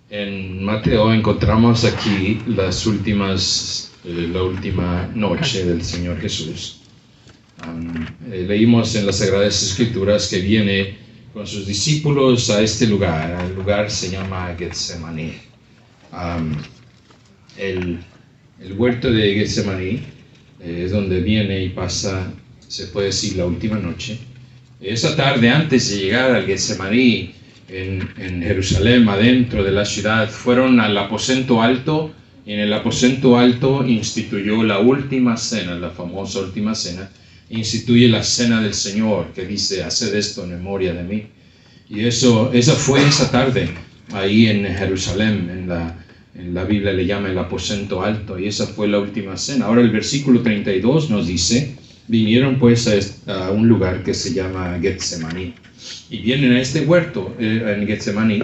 En Mateo encontramos aquí la última noche del Señor Jesús. Leímos en las Sagradas Escrituras que viene con sus discípulos a este lugar. El lugar se llama Getsemaní. El huerto de Getsemaní es donde viene y pasa, se puede decir, la última noche. Esa tarde, antes de llegar al Getsemaní, en Jerusalén, adentro de la ciudad, fueron al aposento alto, y en el aposento alto instituyó la última cena, la famosa última cena. Instituye la cena del Señor, que dice: haced esto en memoria de mí. Y esa fue esa tarde, ahí en Jerusalén, en la Biblia le llama el aposento alto, y esa fue la última cena. Ahora el versículo 32 nos dice: vinieron pues a un lugar que se llama Getsemaní. Y vienen a este huerto en Getsemaní.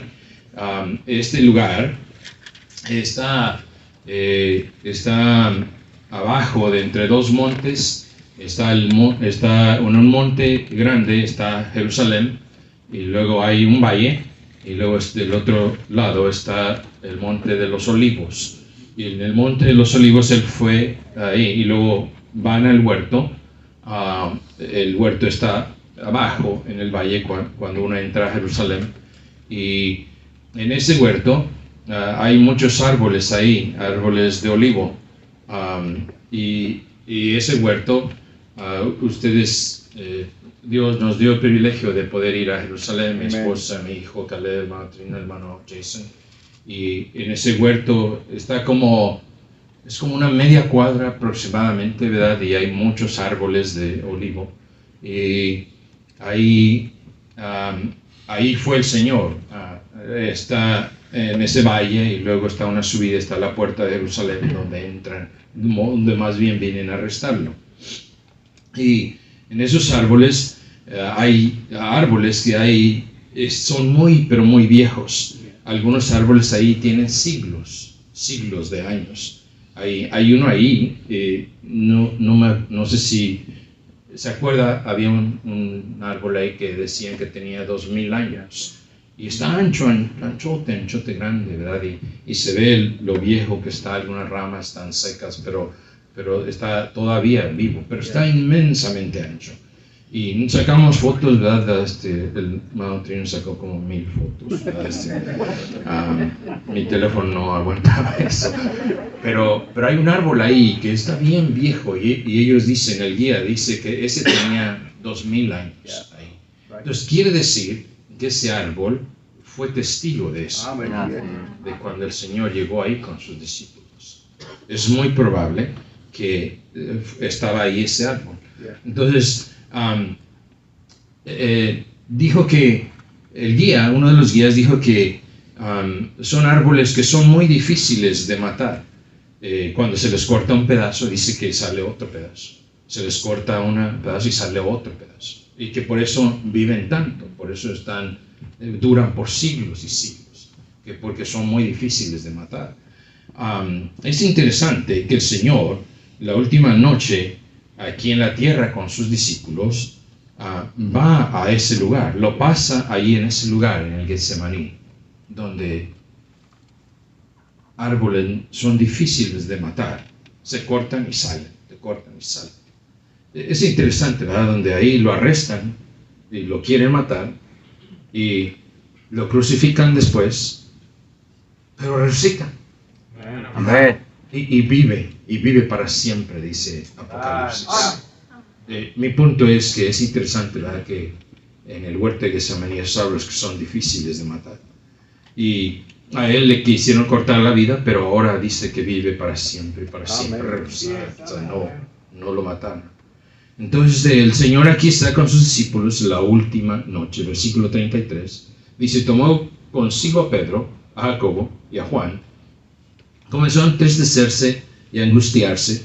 Este lugar está abajo de entre dos montes. Está en un monte grande, está Jerusalén, y luego hay un valle, y luego del otro lado está el monte de los Olivos. Y en el monte de los Olivos él fue ahí, y luego van al huerto. El huerto está abajo en el valle cuando uno entra a Jerusalén, y en ese huerto hay muchos árboles ahí, árboles de olivo, y ese huerto, ustedes, Dios nos dio el privilegio de poder ir a Jerusalén, mi esposa, mi hijo Caleb, hermano Trino, hermano Jason, y en ese huerto es como una media cuadra aproximadamente, ¿verdad? Y hay muchos árboles de olivo, y ahí fue el Señor. Está en ese valle, y luego está una subida, está la puerta de Jerusalén, donde entran, donde más bien vienen a arrestarlo. Y en esos árboles hay árboles que son muy, pero muy viejos. Algunos árboles ahí tienen siglos de años. Hay uno ahí, no sé si se acuerda, había un árbol ahí que decían que tenía 2000 años, y está anchote grande, ¿verdad? Y se ve lo viejo que está, algunas ramas están secas, pero está todavía vivo, pero está inmensamente ancho. Y sacamos fotos, ¿verdad? El hermano Trino sacó como 1000 fotos, ¿verdad? Mi teléfono no aguantaba eso. Pero hay un árbol ahí que está bien viejo, y ellos dicen, el guía dice que ese tenía 2000 años ahí. Entonces quiere decir que ese árbol fue testigo de eso, de cuando el Señor llegó ahí con sus discípulos. Es muy probable que estaba ahí ese árbol. Entonces, dijo que el guía, uno de los guías dijo que son árboles que son muy difíciles de matar. Cuando se les corta un pedazo, dice que sale otro pedazo. Se les corta un pedazo y sale otro pedazo. Y que por eso viven tanto, por eso duran por siglos y siglos, porque son muy difíciles de matar. Es interesante que el Señor, la última noche, aquí en la tierra con sus discípulos, va a ese lugar, lo pasa ahí en ese lugar, en el Getsemaní, donde árboles son difíciles de matar, se cortan y salen, Es interesante, ¿verdad? Donde ahí lo arrestan y lo quieren matar y lo crucifican después, pero resucita. Amén. Y vive para siempre, dice Apocalipsis. Mi punto es que es interesante, ¿verdad? Que en el huerto de Getsemaní hay árboles que son difíciles de matar. Y a él le quisieron cortar la vida, pero ahora dice que vive para siempre resucita. O sea, no lo mataron. Entonces el Señor aquí está con sus discípulos la última noche, versículo 33. Dice: tomó consigo a Pedro, a Jacobo y a Juan. Comenzó a entristecerse y a angustiarse,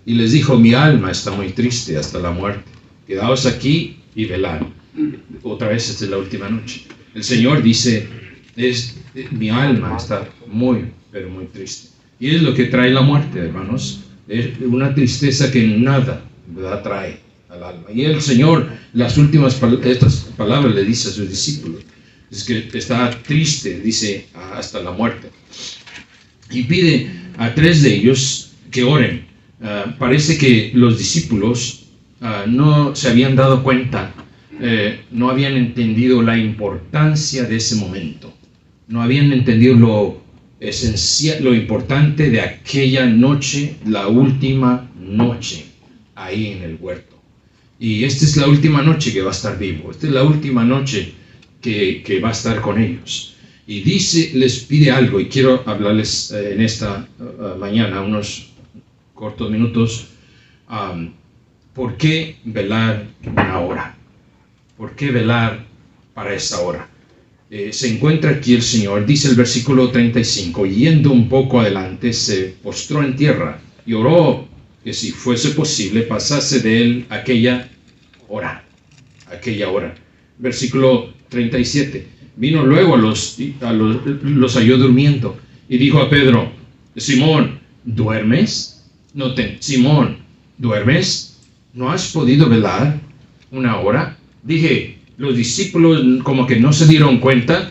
y les dijo: mi alma está muy triste hasta la muerte. Quedaos aquí y velad. Otra vez, esta es la última noche. El Señor dice: mi alma está muy, pero muy triste. Y es lo que trae la muerte, hermanos. Es una tristeza que nada, ¿verdad?, trae al alma. Y el Señor, estas palabras le dice a sus discípulos. Es que está triste, dice, hasta la muerte. Y pide a 3 de ellos que oren. Parece que los discípulos no se habían dado cuenta, no habían entendido la importancia de ese momento. No habían entendido lo esencial, lo importante de aquella noche, la última noche, ahí en el huerto. Y esta es la última noche que va a estar vivo. Esta es la última noche que va a estar con ellos. Y dice, les pide algo, y quiero hablarles en esta mañana, unos cortos minutos, ¿por qué velar una hora? ¿Por qué velar para esa hora? Se encuentra aquí el Señor, dice el versículo 35, yendo un poco adelante, se postró en tierra y oró que si fuese posible pasase de él aquella hora. Versículo 37, vino luego los halló durmiendo y dijo a Pedro, Simón, ¿duermes? Simón, ¿duermes? ¿No has podido velar una hora? Dije, los discípulos como que no se dieron cuenta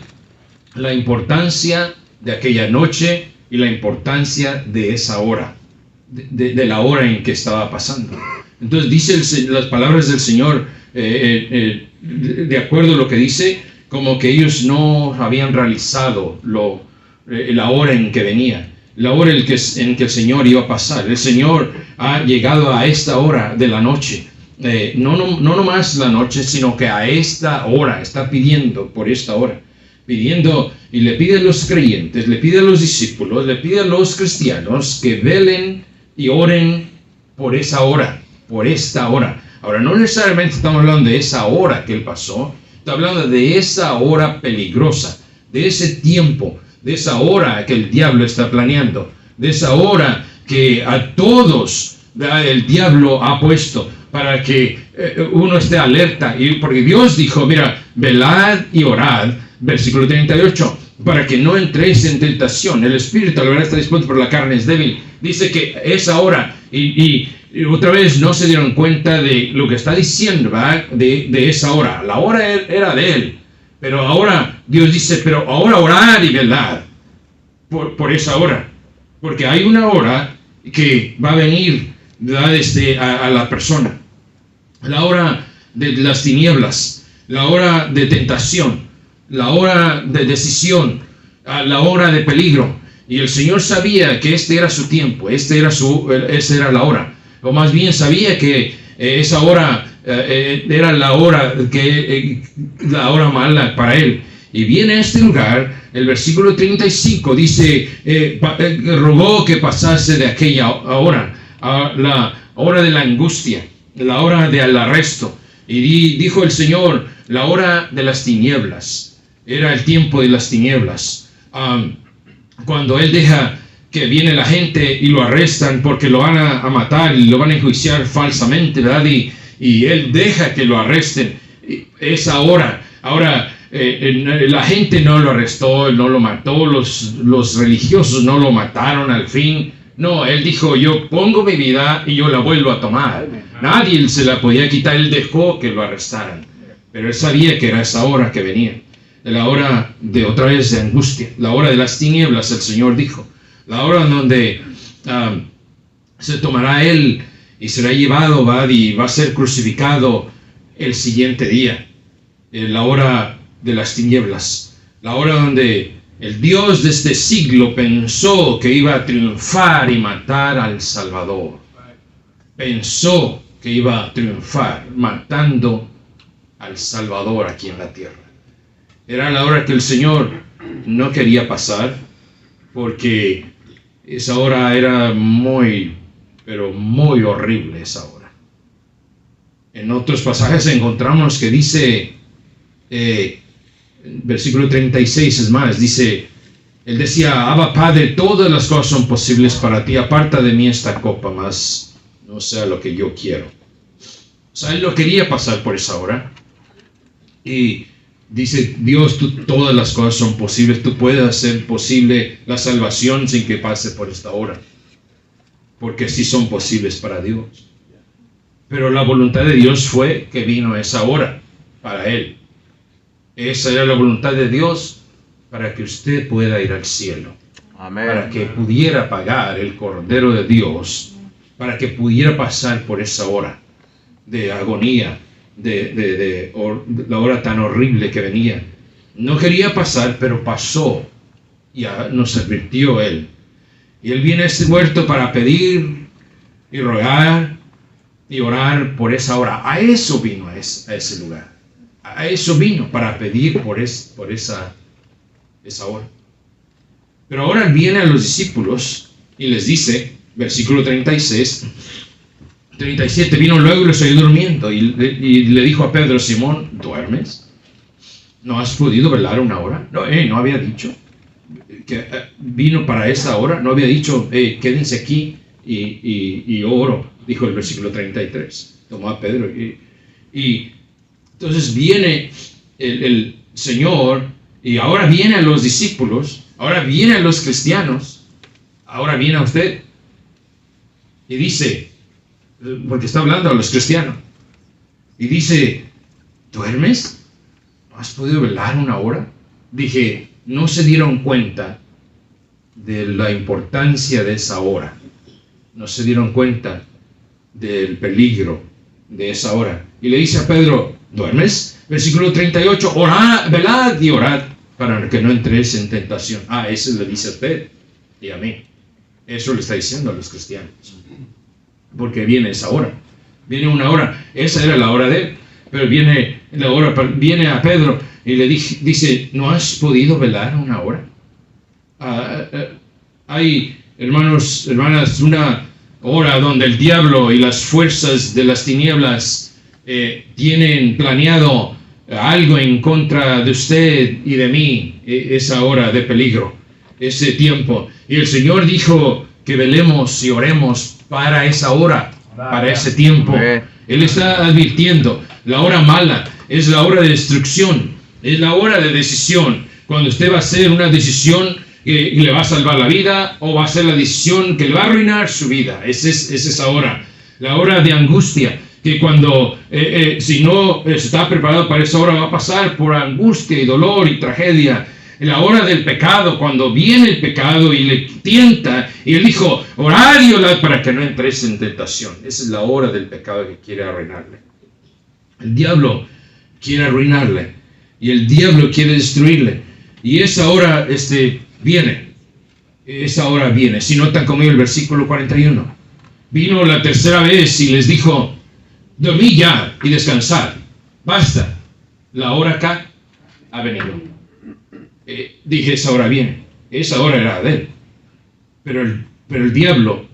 la importancia de aquella noche y la importancia de esa hora, de la hora en que estaba pasando. Entonces dice las palabras del Señor, de acuerdo a lo que dice, como que ellos no habían realizado la hora en que venía, la hora en que el Señor iba a pasar. El Señor ha llegado a esta hora de la noche. No nomás la noche, sino que a esta hora, está pidiendo por esta hora, pidiendo, y le pide a los creyentes, le pide a los discípulos, le pide a los cristianos que velen y oren por esa hora, por esta hora. Ahora, no necesariamente estamos hablando de esa hora que él pasó, está hablando de esa hora peligrosa, de ese tiempo, de esa hora que el diablo está planeando, de esa hora que a todos el diablo ha puesto para que uno esté alerta, y porque Dios dijo, mira, velad y orad, versículo 38, para que no entréis en tentación. El espíritu, la verdad, está dispuesto, pero la carne es débil. Dice que esa hora, y otra vez no se dieron cuenta de lo que está diciendo, ¿verdad? De esa hora. La hora era de él, pero ahora Dios dice, pero ahora orad y velad por esa hora, porque hay una hora que va a venir, ¿verdad? A la persona, la hora de las tinieblas, la hora de tentación, la hora de decisión, la hora de peligro. Y el Señor sabía que este era su tiempo, esa era la hora, o más bien sabía que esa hora era la hora mala para él. Y viene a este lugar, el versículo 35 dice, rogó que pasase de aquella hora, a la hora de la angustia, la hora del arresto. Y dijo el Señor, la hora de las tinieblas, era el tiempo de las tinieblas. Cuando Él deja que viene la gente y lo arrestan porque lo van a matar y lo van a enjuiciar falsamente, ¿verdad? Y Él deja que lo arresten. Esa hora, ahora la gente no lo arrestó, no lo mató, los religiosos no lo mataron al fin. No, Él dijo, yo pongo mi vida y yo la vuelvo a tomar. Nadie se la podía quitar, Él dejó que lo arrestaran. Pero Él sabía que era esa hora que venía. La hora de otra vez de angustia, la hora de las tinieblas, el Señor dijo. La hora en donde se tomará Él y será llevado, y va a ser crucificado el siguiente día. La hora de las tinieblas, la hora donde el Dios de este siglo pensó que iba a triunfar y matar al Salvador. Pensó que iba a triunfar matando al Salvador aquí en la tierra. Era la hora que el Señor no quería pasar, porque esa hora era muy, pero muy horrible esa hora. En otros pasajes encontramos que dice, versículo 36 es más, dice, Él decía, Abba Padre, todas las cosas son posibles para ti, aparta de mí esta copa, mas no sea lo que yo quiero. O sea, Él no quería pasar por esa hora. Y dice, Dios, todas las cosas son posibles, tú puedes hacer posible la salvación sin que pase por esta hora, porque sí son posibles para Dios. Pero la voluntad de Dios fue que vino esa hora para Él. Esa era la voluntad de Dios para que usted pueda ir al cielo. Amén. Para que pudiera pagar el Cordero de Dios, para que pudiera pasar por esa hora de agonía, de la hora tan horrible que venía. No quería pasar, pero pasó. Ya nos advirtió Él. Y Él viene a este huerto para pedir y rogar y orar por esa hora. A eso vino, a ese lugar. A eso vino, para pedir por esa hora. Pero ahora viene a los discípulos y les dice, versículo 36, 37, vino luego y los oyó durmiendo y le dijo a Pedro: Simón, ¿duermes? ¿No has podido velar una hora? No había dicho que vino para esa hora, no había dicho, quédense aquí y oro, dijo el versículo 33. Tomó a Pedro y entonces viene el Señor y ahora viene a los discípulos, ahora viene a los cristianos, ahora viene a usted y dice, porque está hablando a los cristianos, y dice: ¿duermes? ¿No has podido velar una hora? Dije, no se dieron cuenta de la importancia de esa hora, no se dieron cuenta del peligro de esa hora. Y le dice a Pedro: ¿duermes? Versículo 38, orad, velad y orad para que no entréis en tentación. Eso le dice a usted y a mí. Eso le está diciendo a los cristianos. Porque viene esa hora. Viene una hora. Esa era la hora de él. Pero viene la hora, viene a Pedro y le dice: ¿no has podido velar una hora? Hay, hermanos, hermanas, una hora donde el diablo y las fuerzas de las tinieblas tienen planeado algo en contra de usted y de mí. Esa hora de peligro, ese tiempo. Y el Señor dijo que velemos y oremos para esa hora, para ese tiempo. Él está advirtiendo: la hora mala es la hora de destrucción, es la hora de decisión. Cuando usted va a hacer una decisión que le va a salvar la vida, o va a hacer la decisión que le va a arruinar su vida. Es esa hora, la hora de angustia, que cuando si no está preparado para esa hora, va a pasar por angustia y dolor y tragedia. La hora del pecado, cuando viene el pecado y le tienta, y él dijo: orad y orad para que no entréis en tentación. Esa es la hora del pecado que quiere arruinarle. El diablo quiere arruinarle y el diablo quiere destruirle, y esa hora viene. Esa hora viene. Si notan conmigo el versículo 41, vino la tercera vez y les dijo: dormid ya y descansad, basta, la hora acá ha venido. Dije, esa hora viene. Esa hora era de él. Pero el diablo,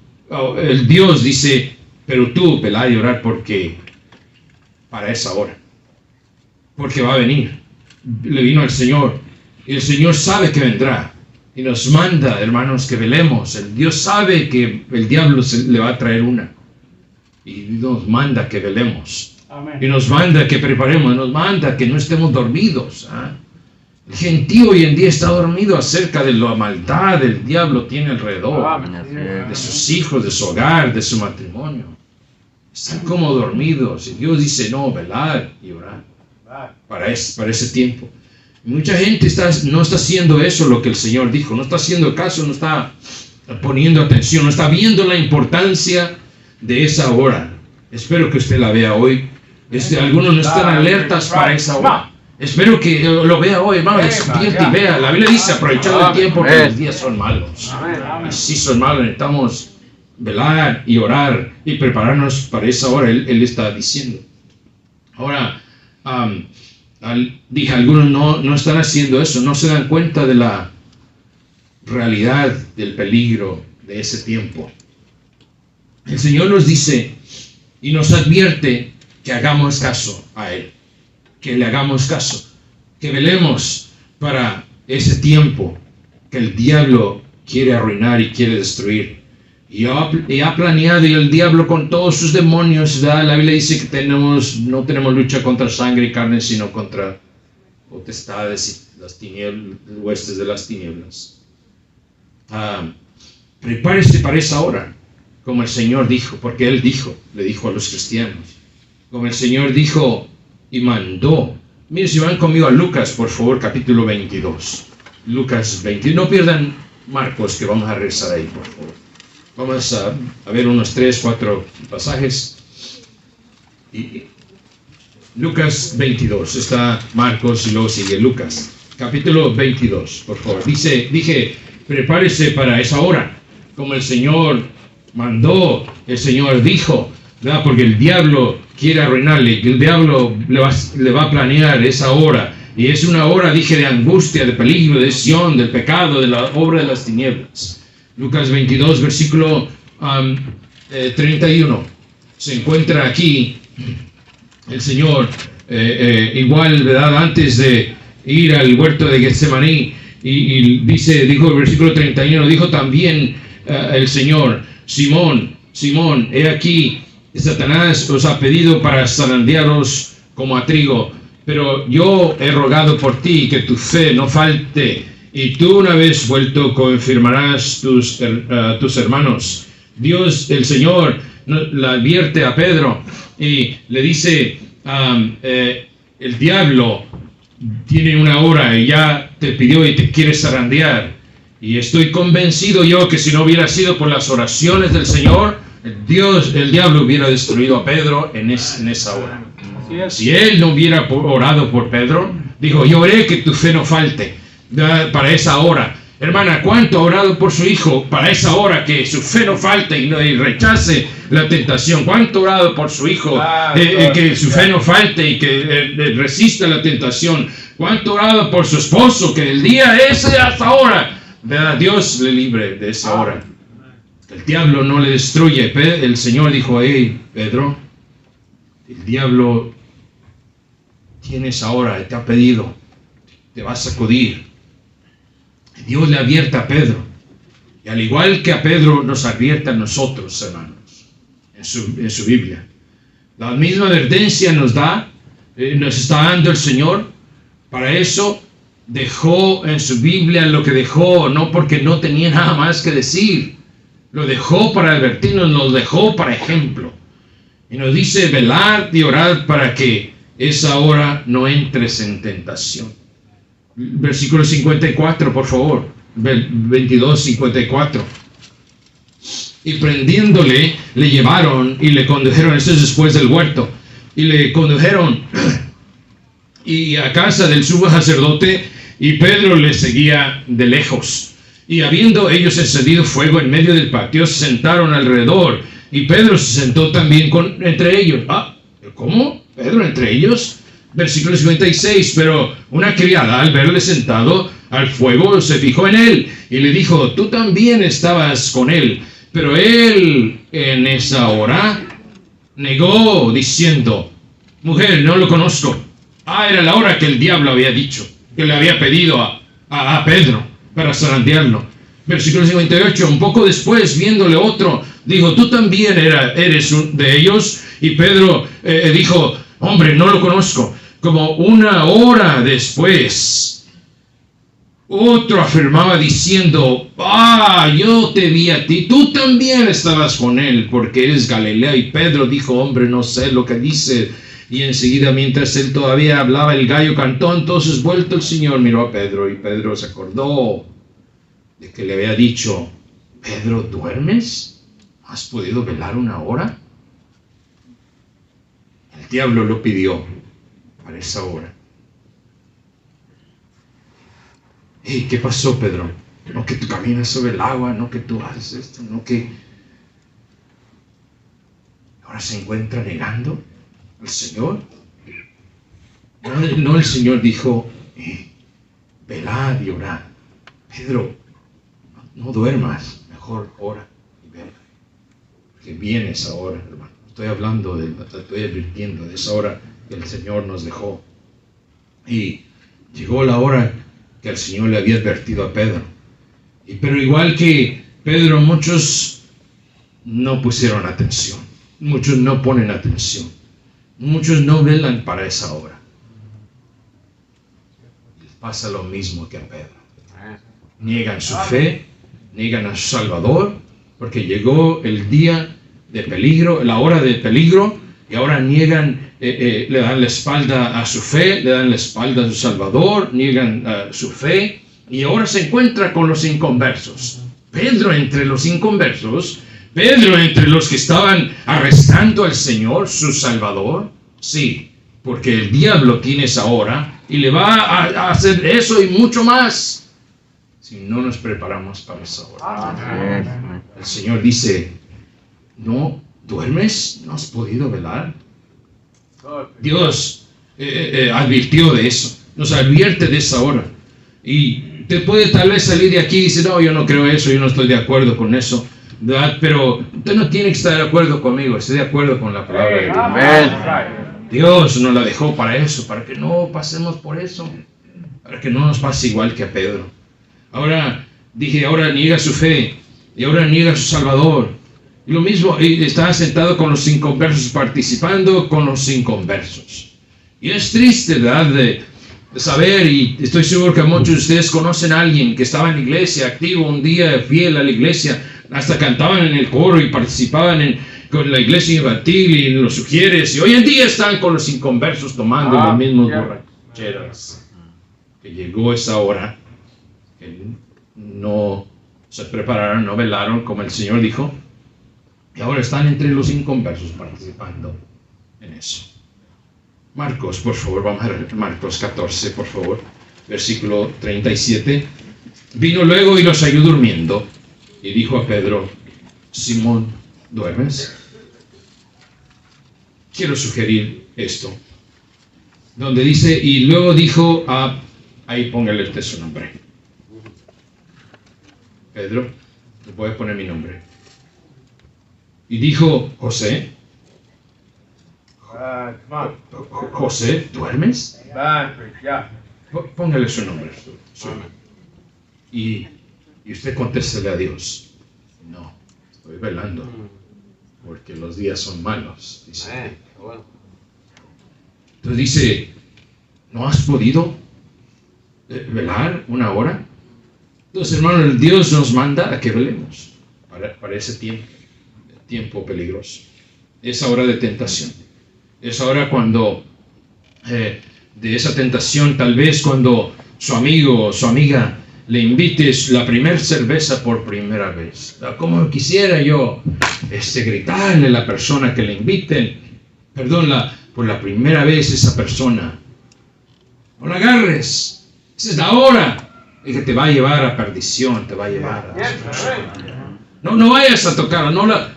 el Dios dice: pero tú velad y orad porque para esa hora, porque va a venir. Le vino al Señor y el Señor sabe que vendrá y nos manda, hermanos, que velemos. El Dios sabe que el diablo le va a traer una y nos manda que velemos. Amén. Y nos manda que preparemos, nos manda que no estemos dormidos. El gentío hoy en día está dormido acerca de la maldad del diablo tiene alrededor, de sus hijos, de su hogar, de su matrimonio. Están como dormidos. Y Dios dice: no, velad y orad para ese tiempo. Y mucha gente no está haciendo eso, lo que el Señor dijo. No está haciendo caso, no está poniendo atención, no está viendo la importancia de esa hora. Espero que usted la vea hoy. Algunos no están alertas para esa hora. Espero que lo vea hoy, hermano, despierte y vea. La Biblia dice: aprovechad el tiempo, que los días son malos. Y si son malos, necesitamos velar y orar y prepararnos para esa hora. Él está diciendo. Ahora, dije, algunos no están haciendo eso, no se dan cuenta de la realidad del peligro de ese tiempo. El Señor nos dice y nos advierte que hagamos caso a Él. Que le hagamos caso, que velemos para ese tiempo que el diablo quiere arruinar y quiere destruir. Y ha planeado, y el diablo con todos sus demonios, la Biblia dice que no tenemos lucha contra sangre y carne, sino contra potestades y las tinieblas, huestes de las tinieblas. Prepárese para esa hora, como el Señor dijo, porque Él le dijo a los cristianos, como el Señor dijo y mandó Miren, si van conmigo a Lucas, por favor, capítulo 22. Lucas 22. No pierdan Marcos, que vamos a rezar ahí, por favor. Vamos a ver unos 3, 4 pasajes. Y Lucas 22. Está Marcos y luego sigue Lucas. Capítulo 22, por favor. Dije, prepárese para esa hora. Como el Señor mandó, el Señor dijo, ¿verdad? Porque el diablo quiere arruinarle, el diablo le va a planear esa hora. Y es una hora, dije, de angustia, de peligro, de decisión, del pecado, de la obra de las tinieblas. Lucas 22, versículo 31. Se encuentra aquí el Señor, igual, ¿verdad? Antes de ir al huerto de Getsemaní, y dijo el versículo 31, dijo también el Señor, Simón, Simón, he aquí, Satanás os ha pedido para zarandearos como a trigo, pero yo he rogado por ti que tu fe no falte, y tú una vez vuelto confirmarás tus hermanos. Dios, el Señor, le advierte a Pedro y le dice, el diablo tiene una hora y ya te pidió y te quiere zarandear. Y estoy convencido yo que si no hubiera sido por las oraciones del Señor, el diablo hubiera destruido a Pedro en esa hora. Si él no hubiera orado por Pedro, dijo, yo oré que tu fe no falte para esa hora. Hermana, ¿cuánto ha orado por su hijo para esa hora, que su fe no falte y rechace la tentación? ¿Cuánto ha orado por su hijo que su fe no falte y que resista la tentación? ¿Cuánto ha orado por su esposo, que el día ese hasta ahora, ¿verdad? Dios le libre de esa hora? El diablo no le destruye. El Señor dijo, hey, Pedro, el diablo tiene esa hora y te ha pedido, te va a sacudir. Dios le advierte a Pedro, y al igual que a Pedro nos advierte a nosotros, hermanos, en su Biblia. La misma advertencia nos está dando el Señor. Para eso dejó en su Biblia lo que dejó, no porque no tenía nada más que decir. Lo dejó para advertirnos, nos dejó para ejemplo. Y nos dice, velad y orad para que esa hora no entres en tentación. Versículo 54, por favor. 22, 54. Y prendiéndole, le llevaron y le condujeron, esto es después del huerto, y le condujeron y a casa del sumo sacerdote, y Pedro le seguía de lejos. Y habiendo ellos encendido fuego en medio del patio, se sentaron alrededor, y Pedro se sentó también entre ellos. ¿Cómo? ¿Pedro entre ellos? Versículo 56, pero una criada al verle sentado al fuego se fijó en él y le dijo, tú también estabas con él. Pero él en esa hora negó diciendo, mujer, no lo conozco. Era la hora que el diablo había dicho, que le había pedido a Pedro para zarandearlo. Versículo 58, un poco después, viéndole otro, dijo, tú también eres de ellos. Y Pedro dijo, hombre, no lo conozco. Como una hora después, otro afirmaba diciendo, yo te vi a ti, tú también estabas con él, porque eres Galilea. Y Pedro dijo, hombre, no sé lo que dice. Y enseguida, mientras él todavía hablaba, el gallo cantó. Entonces, vuelto el Señor, miró a Pedro, y Pedro se acordó de que le había dicho, Pedro, ¿duermes? ¿Has podido velar una hora? El diablo lo pidió para esa hora. ¿Qué pasó, Pedro? No que tú caminas sobre el agua, no que tú haces esto, no que... Ahora se encuentra negando al Señor. No, el Señor dijo, velad y orad. Pedro, no duermas, mejor ora y vela. Porque viene esa hora, hermano. Estoy advirtiendo de esa hora que el Señor nos dejó. Y llegó la hora que el Señor le había advertido a Pedro. Pero igual que Pedro, muchos no pusieron atención. Muchos no ponen atención. Muchos no velan para esa hora. Les pasa lo mismo que a Pedro. Niegan su fe, niegan a su Salvador, porque llegó el día de peligro, la hora de peligro, y ahora niegan, le dan la espalda a su fe, le dan la espalda a su Salvador, niegan su fe, y ahora se encuentra con los inconversos. Pedro entre los inconversos, Pedro entre los que estaban arrestando al Señor, su Salvador. Sí, porque el diablo tiene esa hora y le va a hacer eso y mucho más si no nos preparamos para esa hora. El Señor dice, ¿no duermes? ¿No has podido velar? Dios advirtió de eso, nos advierte de esa hora. Y te puede tal vez salir de aquí y decir, no, yo no creo eso, yo no estoy de acuerdo con eso, ¿verdad? Pero usted no tiene que estar de acuerdo conmigo, estoy de acuerdo con la palabra de Dios. Amén. Dios nos la dejó para eso, para que no pasemos por eso, para que no nos pase igual que a Pedro. Ahora niega su fe, y ahora niega a su Salvador. Y lo mismo, está sentado con los inconversos, participando con los inconversos. Y es triste, ¿verdad?, de saber, y estoy seguro que muchos de ustedes conocen a alguien que estaba en la iglesia, activo, un día fiel a la iglesia, hasta cantaban en el coro y participaban con la iglesia infantil y en los sugieres, y hoy en día están con los inconversos tomando los mismos borracheras. Que llegó esa hora, que no se prepararon, no velaron como el Señor dijo, y ahora están entre los inconversos participando en eso. Marcos, por favor, vamos a ver Marcos 14, por favor, versículo 37. Vino luego y los halló durmiendo, y dijo a Pedro, Simón, ¿duermes? Quiero sugerir esto, donde dice, y luego dijo a, ahí póngale usted su nombre. Pedro, le voy a poner mi nombre. Y dijo, José, José, ¿duermes? Póngale su nombre. Y usted contéstele a Dios, no, estoy velando, porque los días son malos. Dice. Entonces dice, ¿no has podido velar una hora? Entonces, hermano, Dios nos manda a que velemos para ese tiempo peligroso, esa hora de tentación. Es ahora cuando, de esa tentación, tal vez cuando su amigo o su amiga le invites la primera cerveza por primera vez. Como quisiera yo gritarle a la persona que le inviten, perdón, por la primera vez esa persona. No la agarres, esa es la hora, y que te va a llevar a perdición, te va a llevar a destrucción. No vayas a tocarla, no la...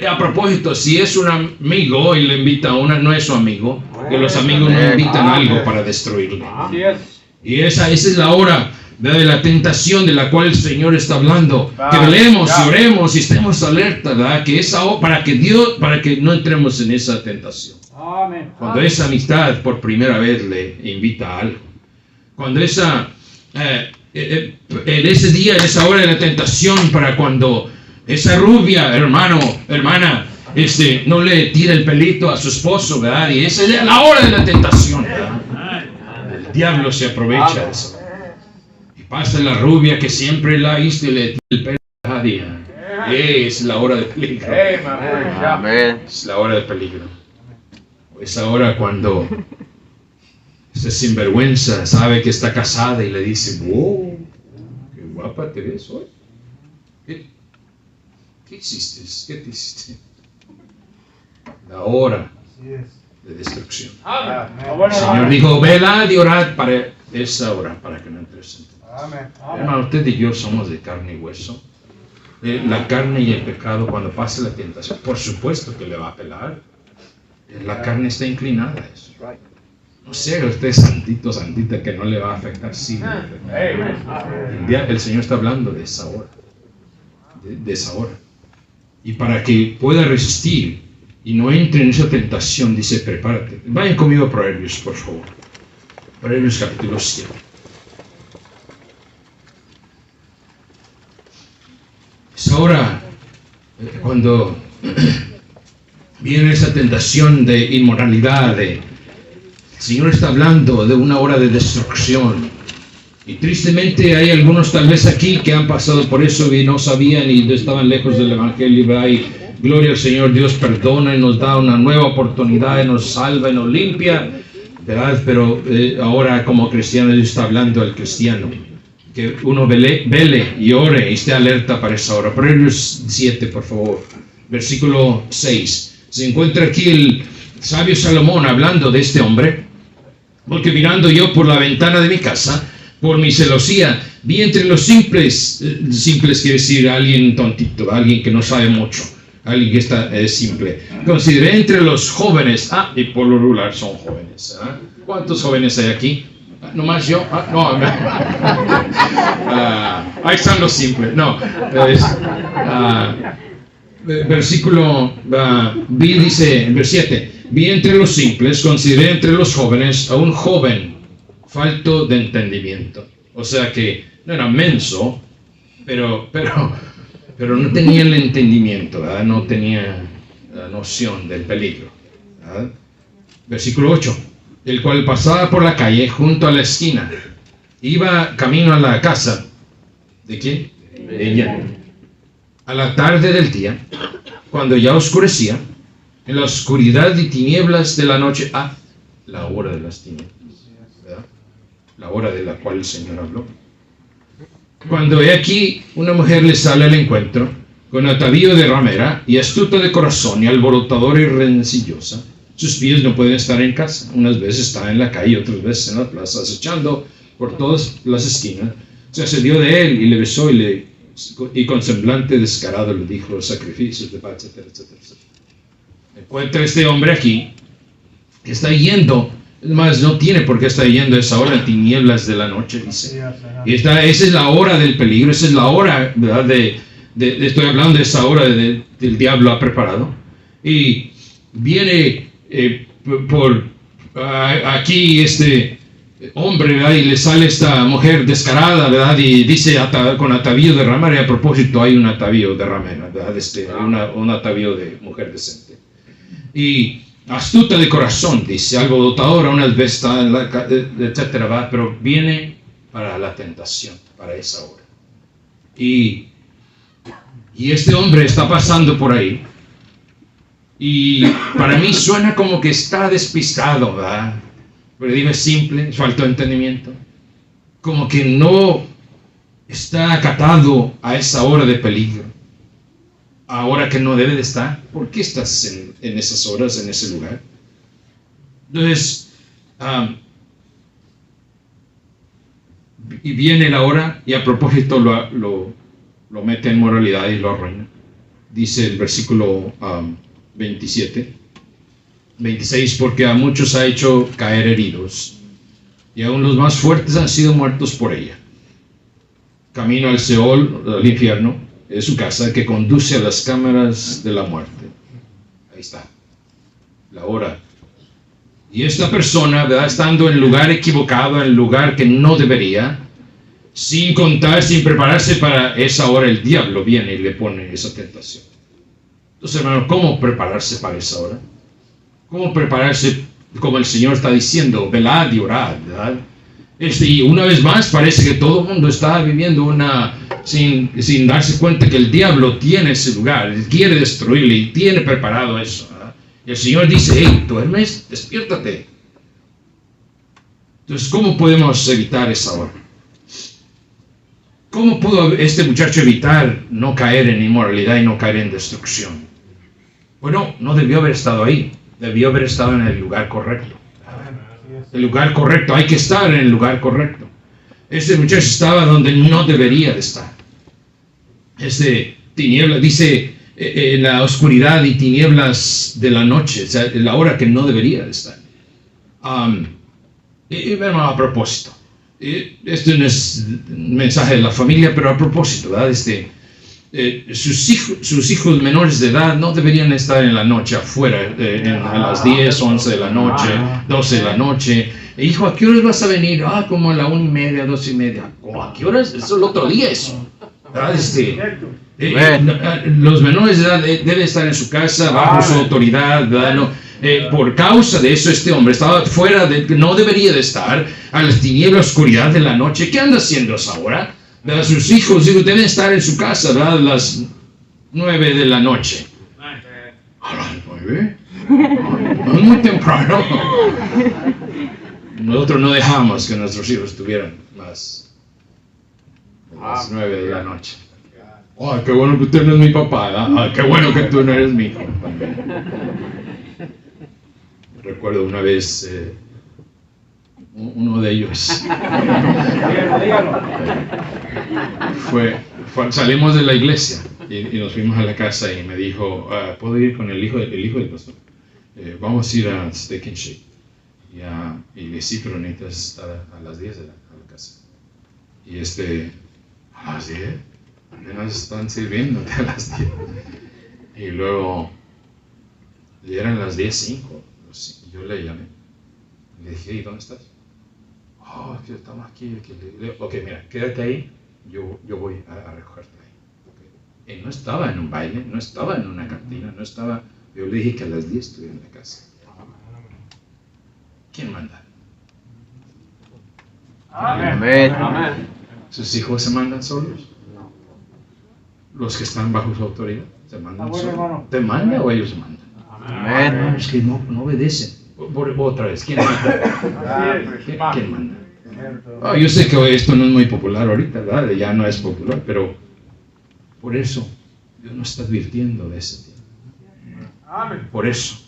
A propósito, si es un amigo y le invita a una, no es su amigo, que los amigos no invitan algo para destruirle. Y esa es la hora de la tentación de la cual el Señor está hablando. Que velemos y oremos y estemos alerta, ¿verdad? Que esa para que no entremos en esa tentación. Cuando esa amistad por primera vez le invita a algo. Cuando en ese día, en esa hora de la tentación, para cuando esa rubia, hermana, no le tira el pelito a su esposo, ¿verdad? Y esa es la hora de la tentación, ¿verdad? El diablo se aprovecha de eso. Y pasa la rubia que siempre la ha visto y le tira el pelo cada día. Es la hora de peligro. Es la hora de peligro. Esa hora cuando ese sinvergüenza sabe que está casada y le dice, wow, qué guapa te ves hoy. ¿Qué hiciste? ¿Qué te hiciste? La hora de destrucción. El Señor dijo, velad y orad para esa hora, para que no entres en tentación. Hermano, usted y yo somos de carne y hueso. La carne y el pecado, cuando pase la tentación, por supuesto que le va a pelar. La carne está inclinada a eso. No sea usted santito, santita, que no le va a afectar. Sí, el Señor está hablando de esa hora. De esa hora. Y para que pueda resistir y no entre en esa tentación, dice, prepárate. Vayan conmigo a Proverbios, por favor. Proverbios capítulo 7. Es ahora cuando viene esa tentación de inmoralidad, el Señor está hablando de una hora de destrucción. Y tristemente hay algunos tal vez aquí que han pasado por eso y no sabían y estaban lejos del Evangelio, ¿verdad? Y gloria al Señor, Dios perdona y nos da una nueva oportunidad y nos salva y nos limpia, ¿verdad? Pero ahora como cristiano Dios está hablando al cristiano, que uno vele y ore y esté alerta para esa hora. Proverbios 7, por favor, versículo 6. Se encuentra aquí el sabio Salomón hablando de este hombre, porque mirando yo por la ventana de mi casa, por mi celosía, vi entre los simples quiere decir alguien tontito, alguien que no sabe mucho, alguien que está simple. Consideré entre los jóvenes, y por lo regular son jóvenes. ¿Cuántos jóvenes hay aquí? ¿Nomás yo? No. Ahí están los simples. No. Versículo, dice, en versículo 7, vi entre los simples, consideré entre los jóvenes a un joven falto de entendimiento. O sea que no era menso, pero no tenía el entendimiento, ¿verdad? No tenía la noción del peligro, ¿verdad? Versículo 8, el cual pasaba por la calle junto a la esquina, iba camino a la casa. ¿De quién? De ella. A la tarde del día, cuando ya oscurecía, en la oscuridad y tinieblas de la noche, la hora de las tinieblas, ¿verdad? La hora de la cual el Señor habló. Cuando he aquí, una mujer le sale al encuentro, con atavío de ramera, y astuta de corazón, y alborotadora y rencillosa. Sus pies no pueden estar en casa. Unas veces está en la calle, otras veces en la plaza, acechando por todas las esquinas. Se asedió de él, y le besó, y con semblante descarado le dijo sacrificios de paz, etcétera, etcétera, etcétera. Encuentra este hombre aquí, que está yendo. Además, no tiene por qué estar yendo a esa hora en tinieblas de la noche, dice. Y esa es la hora del peligro, esa es la hora, ¿verdad? Estoy hablando de esa hora del diablo ha preparado. Y viene aquí este hombre, ¿verdad? Y le sale esta mujer descarada, ¿verdad? Y dice con atavío de ramera, y a propósito hay un atavío de ramera, ¿verdad? Un atavío de mujer decente. Y astuta de corazón, dice, alborotadora, unas veces está en la, etcétera, ¿va? Pero viene para la tentación, para esa hora. Y este hombre está pasando por ahí, y para mí suena como que está despistado, ¿verdad? Pero digo, es simple, falta de entendimiento, como que no está acatado a esa hora de peligro. Ahora que no debe de estar, ¿por qué estás en esas horas, en ese lugar? Entonces, y viene la hora, y a propósito lo mete en moralidad y lo arruina. Dice el versículo 26, porque a muchos ha hecho caer heridos, y aún los más fuertes han sido muertos por ella. Camino al Seol, al infierno, es su casa, que conduce a las cámaras de la muerte. Ahí está, la hora. Y esta persona, ¿verdad?, estando en el lugar equivocado, en el lugar que no debería, sin contar, sin prepararse para esa hora, el diablo viene y le pone esa tentación. Entonces, hermano, ¿cómo prepararse para esa hora? ¿Cómo prepararse, como el Señor está diciendo, velad y orad, ¿verdad? Y una vez más parece que todo el mundo está viviendo sin darse cuenta que el diablo tiene ese lugar, quiere destruirle y tiene preparado eso, ¿verdad? Y el Señor dice, hey, duermes, despiértate. Entonces, ¿cómo podemos evitar esa hora? ¿Cómo pudo este muchacho evitar no caer en inmoralidad y no caer en destrucción? Bueno, no debió haber estado ahí, debió haber estado en el lugar correcto. El lugar correcto, hay que estar en el lugar correcto. Este muchacho estaba donde no debería de estar. Tiniebla, dice, en la oscuridad y tinieblas de la noche, o sea, la hora que no debería de estar. Bueno, a propósito, este no es un mensaje de la familia, pero a propósito, ¿verdad? Sus hijos menores de edad no deberían estar en la noche afuera, a las 10, 11 de la noche, 12 de la noche. Hijo, ¿a qué horas vas a venir? Como a la 1:30, 2:30. ¿A qué horas? Eso es el otro día, eso. Los menores de edad deben estar en su casa bajo su autoridad, ¿verdad? Por causa de eso, este hombre estaba fuera de, no debería de estar, a las tinieblas, oscuridad de la noche. ¿Qué anda haciendo esa hora? ¿Verdad? Sus hijos, digo, deben estar en su casa, ¿verdad? A las 9 de la noche. ¿A las 9? No es muy temprano. Nosotros no dejamos que nuestros hijos estuvieran más a las 9 de la noche. ¡Ay, qué bueno que usted no es mi papá! ¡Ay, qué bueno que tú no eres mi hijo! Recuerdo una vez, uno de ellos salimos de la iglesia y nos fuimos a la casa y me dijo, ¿puedo ir con el hijo del pastor? Vamos a ir a Steak and Shake. Y le sí, pero necesitas estar a las 10 a la casa. Y ¿a las 10? Apenas están sirviéndote a las 10. Y luego, eran las 10:05. Yo le llamé. Le dije, ¿y dónde estás? Oh, es que estamos aquí. Ok, mira, quédate ahí. Yo voy a recogerte ahí. Okay. No estaba en un baile, no estaba en una cantina, no estaba... Yo le dije que a las 10 estuviera en la casa. ¿Quién manda? Amén. ¿Sus hijos se mandan solos? Los que están bajo su autoridad se mandan solos. ¿Te manda o ellos mandan? Amén. Es que no obedecen. Otra vez, ¿quién manda? ¿Quién manda? Yo sé que esto no es muy popular ahorita, ¿verdad? Ya no es popular, pero por eso Dios nos está advirtiendo de ese tiempo. Por eso.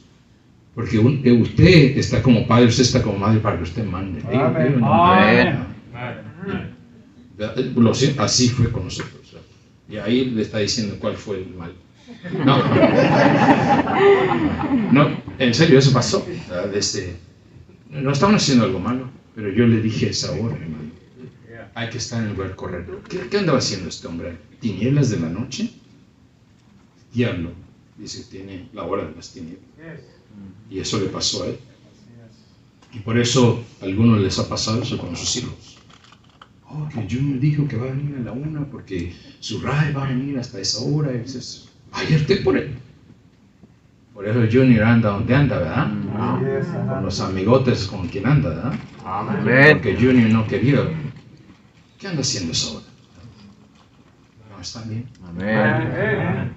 Porque usted está como padre, usted está como madre para que usted mande. Así fue con nosotros. Y ahí le está diciendo cuál fue el mal. No, en serio, eso pasó. No estaban haciendo algo malo, pero yo le dije esa hora, hermano. Hay que estar en el lugar correcto. ¿Qué andaba haciendo este hombre? ¿Tinieblas de la noche? Diablo dice que tiene la hora de las tinieblas. Y eso le pasó a él. Y por eso a algunos les ha pasado eso con sus hijos. Que Junior dijo que va a venir a la 1 porque su RAE va a venir hasta esa hora. Y dices, alerté por él. Por eso Junior anda donde anda, ¿verdad? Con los amigotes con quien anda, ¿verdad? Amén. Porque Junior no quería. ¿Qué anda haciendo esa hora? ¿No está bien? Amén.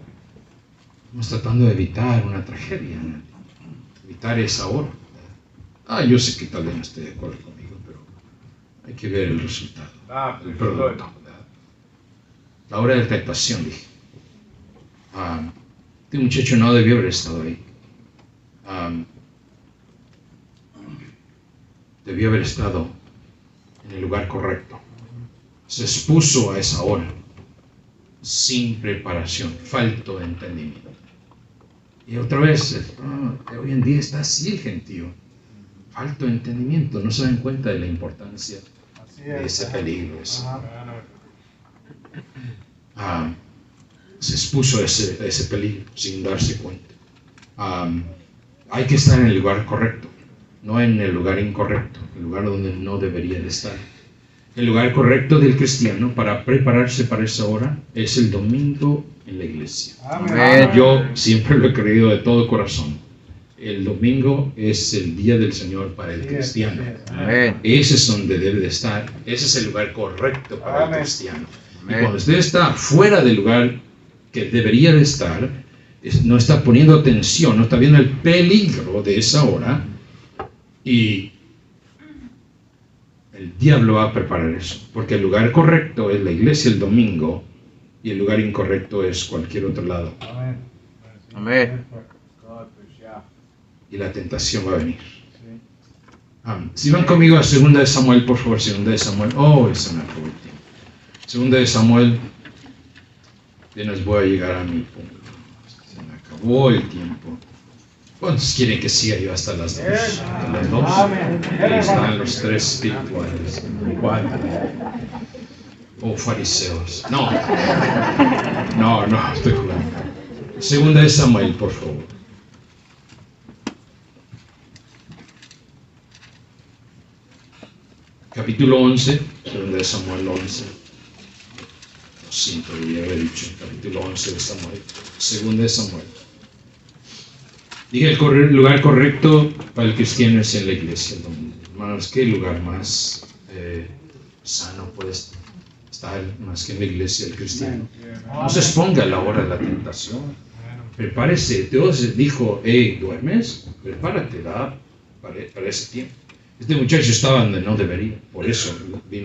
Estamos tratando de evitar una tragedia, ¿no? Evitar esa hora. Yo sé que tal vez no esté de acuerdo conmigo, pero hay que ver el resultado, el producto, ¿verdad? La hora de tentación, dije. Este muchacho no debió haber estado ahí. Debió haber estado en el lugar correcto. Se expuso a esa hora sin preparación, falto de entendimiento. Y otra vez, hoy en día está así el gentío. Falto de entendimiento, no se dan cuenta de la importancia de ese peligro. Se expuso a ese peligro sin darse cuenta. Hay que estar en el lugar correcto, no en el lugar incorrecto, el lugar donde no debería de estar. El lugar correcto del cristiano para prepararse para esa hora es el domingo en la iglesia. Amén. Yo siempre lo he creído de todo corazón. El domingo es el día del Señor para el cristiano. Amén. Ese es donde debe de estar. Ese es el lugar correcto para el cristiano. Y cuando usted está fuera del lugar que debería de estar, no está poniendo atención, no está viendo el peligro de esa hora, y el diablo va a preparar eso, porque el lugar correcto es la iglesia el domingo y el lugar incorrecto es cualquier otro lado. Amén. Y la tentación va a venir. Si van conmigo a 2 de Samuel, por favor, 2 de Samuel. Se me acabó el tiempo. 2 de Samuel, apenas voy a llegar a mi punto. Se me acabó el tiempo. ¿Cuántos quieren que siga yo hasta las 2? ¿Hasta las 2? Ahí están los 3 espirituales. 4. Fariseos. No, estoy jugando. 2 de Samuel, por favor. Capítulo 11, 2 de Samuel 11. Lo siento, debía haber dicho. Capítulo 11 de Samuel. 2 de Samuel. Dije, el lugar correcto para el cristiano es en la iglesia. Hermanos, ¿qué lugar más sano puede estar más que en la iglesia del cristiano? No se exponga a la hora de la tentación. Prepárese. Dios dijo, ¿duermes? Prepárate, ¿verdad? Para ese tiempo. Este muchacho estaba donde no debería, por eso le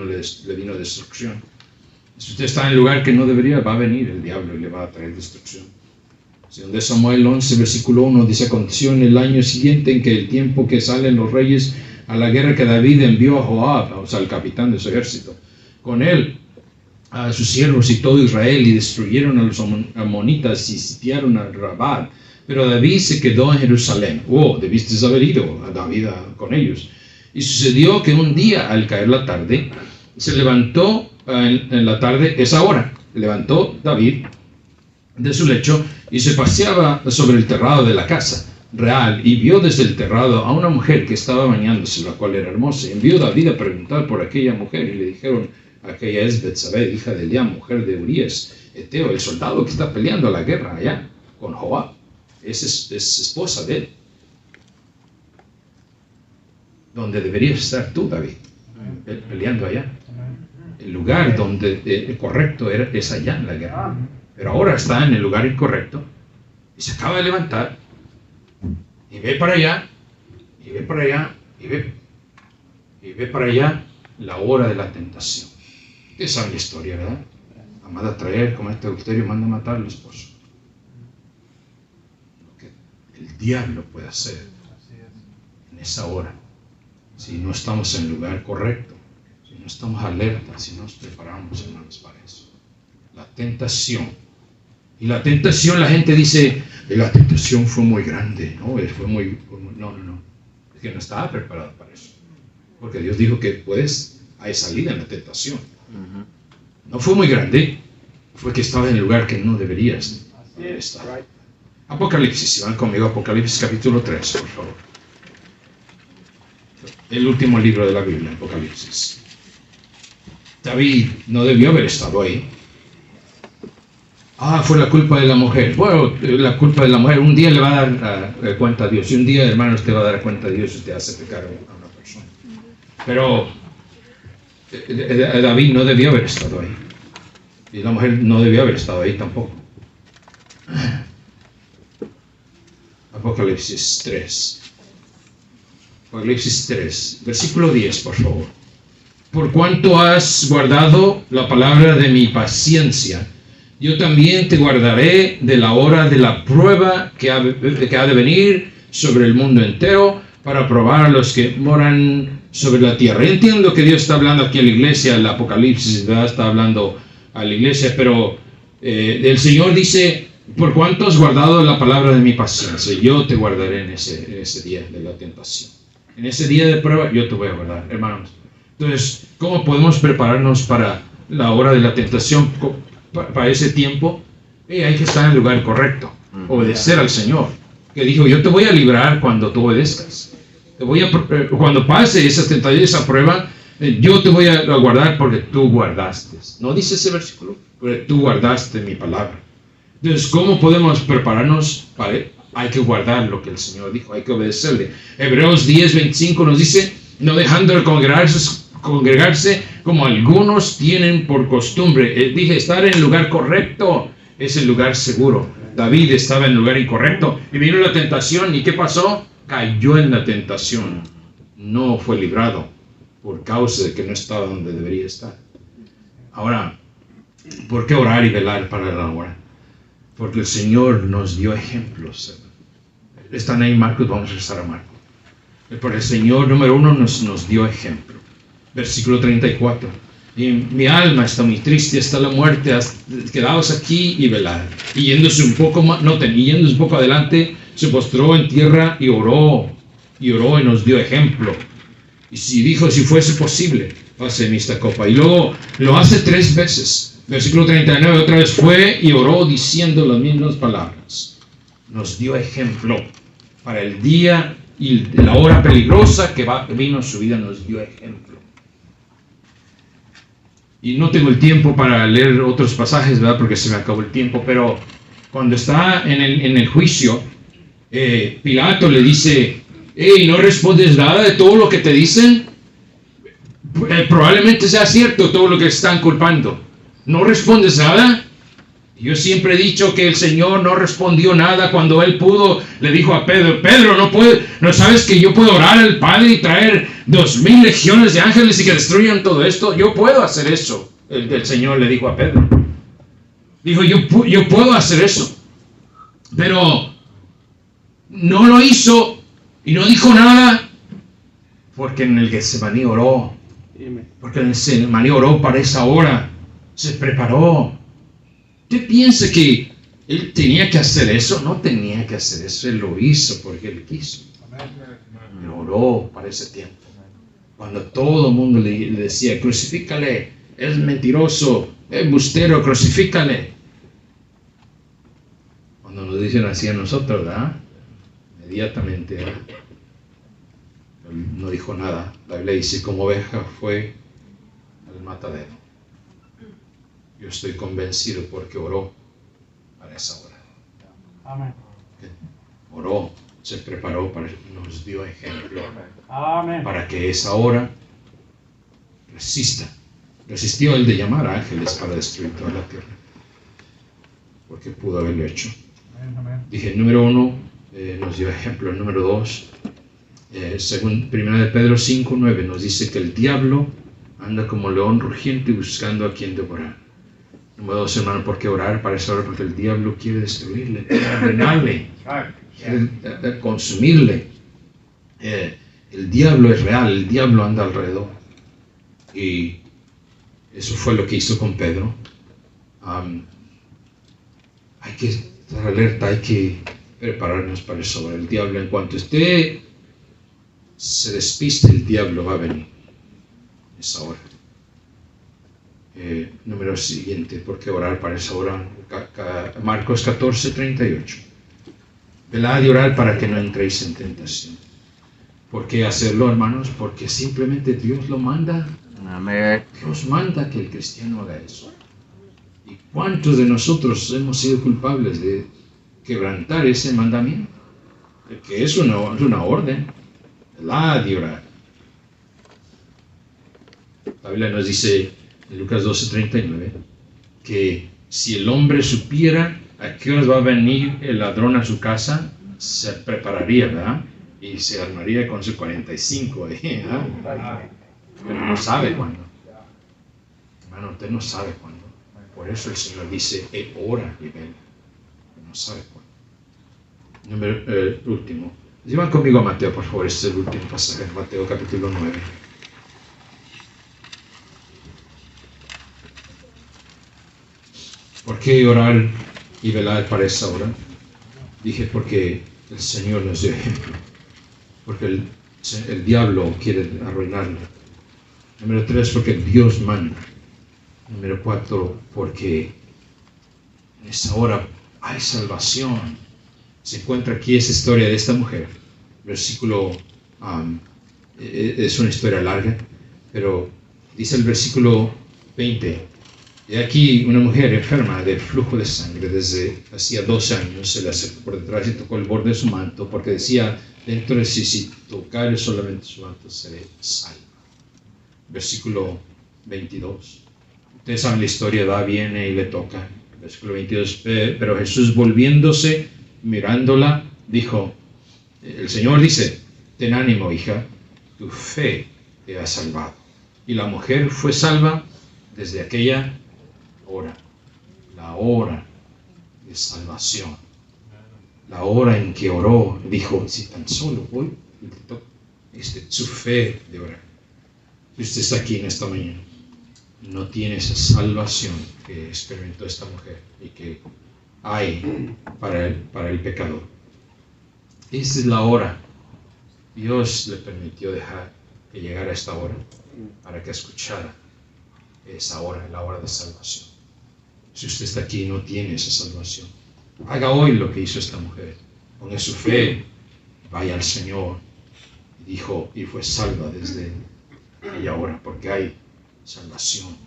vino destrucción. Si usted está en el lugar que no debería, va a venir el diablo y le va a traer destrucción. Según Samuel 11, versículo 1, dice: aconteció en el año siguiente, en que el tiempo que salen los reyes a la guerra, que David envió a Joab, o sea, el capitán de su ejército, con él a sus siervos y todo Israel, y destruyeron a los amonitas y sitiaron a Rabat. Pero David se quedó en Jerusalén. Debiste haber ido a David con ellos. Y sucedió que un día, al caer la tarde, se levantó en la tarde, esa hora, levantó David de su lecho y se paseaba sobre el terrado de la casa real, y vio desde el terrado a una mujer que estaba bañándose, la cual era hermosa. Y envió David a preguntar por aquella mujer, y le dijeron: aquella es Betsabé, hija de Eliam, mujer de Urías Eteo, el soldado que está peleando la guerra allá con Joab. Es esposa de él. Donde deberías estar tú, David, peleando allá. El lugar donde el correcto es allá en la guerra. Pero ahora está en el lugar incorrecto y se acaba de levantar y ve para allá, y ve para allá, y ve para allá la hora de la tentación. Ustedes saben la historia, ¿verdad? La manda a traer, como este adulterio, manda a matar al esposo. Lo que el diablo puede hacer en esa hora, si no estamos en el lugar correcto, si no estamos alertas, si no nos preparamos, hermanos, para eso. La tentación. Y la tentación, la gente dice, la tentación fue muy grande, ¿no? No. Es que no estaba preparado para eso. Porque Dios dijo que hay salida en la tentación. No fue muy grande, fue que estaba en el lugar que no deberías estar. Apocalipsis, si van conmigo, Apocalipsis capítulo 3, por favor. El último libro de la Biblia, Apocalipsis. David no debió haber estado ahí. Fue la culpa de la mujer. Bueno, la culpa de la mujer. Un día le va a dar cuenta a Dios. Y un día, hermanos, te va a dar cuenta a Dios si usted hace pecar a una persona. Pero David no debió haber estado ahí. Y la mujer no debió haber estado ahí tampoco. Apocalipsis 3. Apocalipsis 3, versículo 10, por favor. Por cuanto has guardado la palabra de mi paciencia, yo también te guardaré de la hora de la prueba que ha de venir sobre el mundo entero, para probar a los que moran sobre la tierra. Yo entiendo que Dios está hablando aquí a la iglesia, el Apocalipsis, ¿verdad? Está hablando a la iglesia, pero el Señor dice: por cuanto has guardado la palabra de mi paciencia, yo te guardaré en ese día de la tentación. En ese día de prueba yo te voy a guardar, hermanos. Entonces, ¿cómo podemos prepararnos para la hora de la tentación? Para ese tiempo, hay que estar en el lugar correcto, obedecer al Señor, que dijo: yo te voy a librar cuando tú obedezcas. Cuando pase esa tentación, esa prueba, yo te voy a guardar porque tú guardaste. ¿No dice ese versículo? Porque tú guardaste mi palabra. Entonces, ¿cómo podemos prepararnos para él? Hay que guardar lo que el Señor dijo, hay que obedecerle. Hebreos 10:25 nos dice: no dejando de congregarse como algunos tienen por costumbre. Dije, estar en el lugar correcto es el lugar seguro. David estaba en el lugar incorrecto y vino la tentación. ¿Y qué pasó? Cayó en la tentación. No fue librado por causa de que no estaba donde debería estar. Ahora, ¿por qué orar y velar para la hora? Porque el Señor nos dio ejemplos. Están ahí Marcos, vamos a regresar a Marcos. Porque el Señor, número 1, nos dio ejemplo. Versículo 34. Y mi alma está muy triste hasta la muerte. Quedaos aquí y velad. Y yéndose un poco más, yéndose un poco adelante, se postró en tierra y oró. Y nos dio ejemplo. Y dijo: si fuese posible, pase en esta copa. Y luego lo hace 3 veces. Versículo 39, otra vez fue y oró diciendo las mismas palabras. Nos dio ejemplo para el día y la hora peligrosa que vino en su vida. Nos dio ejemplo. Y no tengo el tiempo para leer otros pasajes, ¿verdad? Porque se me acabó el tiempo. Pero cuando está en el juicio, Pilato le dice, hey, ¿no respondes nada de todo lo que te dicen? Probablemente sea cierto todo lo que están culpando. ¿No respondes nada? Yo siempre he dicho que el Señor no respondió nada cuando Él pudo. Le dijo a Pedro, Pedro, no sabes que yo puedo orar al Padre y traer 2000 legiones de ángeles y que destruyan todo esto. Yo puedo hacer eso. El Señor le dijo a Pedro. Dijo, yo puedo hacer eso. Pero no lo hizo y no dijo nada porque en el Getsemaní oró. Porque en el Getsemaní oró para esa hora. Se preparó. ¿Usted piensa que él tenía que hacer eso? No tenía que hacer eso. Él lo hizo porque él quiso. Él oró para ese tiempo. Cuando todo el mundo le decía, crucifícale, es mentiroso, es embustero, crucifícale. Cuando nos dicen así a nosotros, ¿verdad? Inmediatamente, ¿verdad? Él no dijo nada. La Biblia dice, como oveja fue al matadero. Yo estoy convencido porque oró para esa hora. Amén. Oró, se preparó, nos dio ejemplo. Amén. Para que esa hora resista. Resistió el de llamar a ángeles para destruir toda la tierra. Porque pudo haberlo hecho. Amén. Dije, número 1, nos dio ejemplo. Número 2, según 1 de Pedro 5:9, nos dice que el diablo anda como león rugiente buscando a quien devorar. Número 2, hermano, ¿por qué orar para esa hora? Porque el diablo quiere destruirle, quiere arruinarle, quiere consumirle. El diablo es real, el diablo anda alrededor. Y eso fue lo que hizo con Pedro. Hay que estar alerta, hay que prepararnos para eso. El diablo, en cuanto usted se despiste, el diablo va a venir. Esa hora. Número siguiente, ¿por qué orar para esa hora? Marcos 14:38. Velad y orar para que no entréis en tentación. ¿Por qué hacerlo, hermanos? Porque simplemente Dios lo manda. Amén. Dios manda que el cristiano haga eso. ¿Y cuántos de nosotros hemos sido culpables de quebrantar ese mandamiento? Que es una orden. Velad y orar. La Biblia nos dice en Lucas 12:39 que si el hombre supiera a qué horas va a venir el ladrón a su casa, se prepararía, ¿verdad? Y se armaría con su 45, ¿verdad? Pero no sabe cuándo. Hermano, usted no sabe cuándo. Por eso el Señor dice, ora y ven. No sabe cuándo. Último. Llevan conmigo a Mateo, por favor. Este es el último pasaje. Mateo capítulo 9. ¿Por qué orar y velar para esa hora? Dije porque el Señor nos dio ejemplo. Porque el diablo quiere arruinarlo. Número 3, porque Dios manda. Número 4, porque en esa hora hay salvación. Se encuentra aquí esa historia de esta mujer. Versículo, es una historia larga, pero dice el versículo 20. Y aquí una mujer enferma de flujo de sangre desde hacía 12 años se le acercó por detrás y tocó el borde de su manto porque decía dentro de sí, si tocare solamente su manto seré salva. Versículo 22. Ustedes saben la historia, va, viene y le toca. Versículo 22. Pero Jesús volviéndose, mirándola, dijo, el Señor dice, ten ánimo, hija, tu fe te ha salvado. Y la mujer fue salva desde aquella hora, la hora de salvación, la hora en que oró, dijo, si tan solo voy, su fe de orar. Si usted está aquí en esta mañana, no tiene esa salvación que experimentó esta mujer y que hay para el pecador. Esta es la hora. Dios le permitió dejar que llegara esta hora para que escuchara esa hora, la hora de salvación. Si usted está aquí y no tiene esa salvación, haga hoy lo que hizo esta mujer. Ponga su fe, vaya al Señor. Y dijo, y fue salva desde aquella hora, porque hay salvación.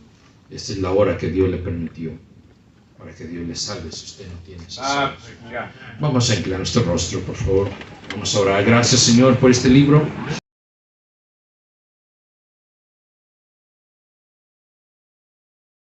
Esta es la hora que Dios le permitió para que Dios le salve si usted no tiene esa salvación. Vamos a inclinar nuestro rostro, por favor. Vamos a orar. Gracias, Señor, por este libro.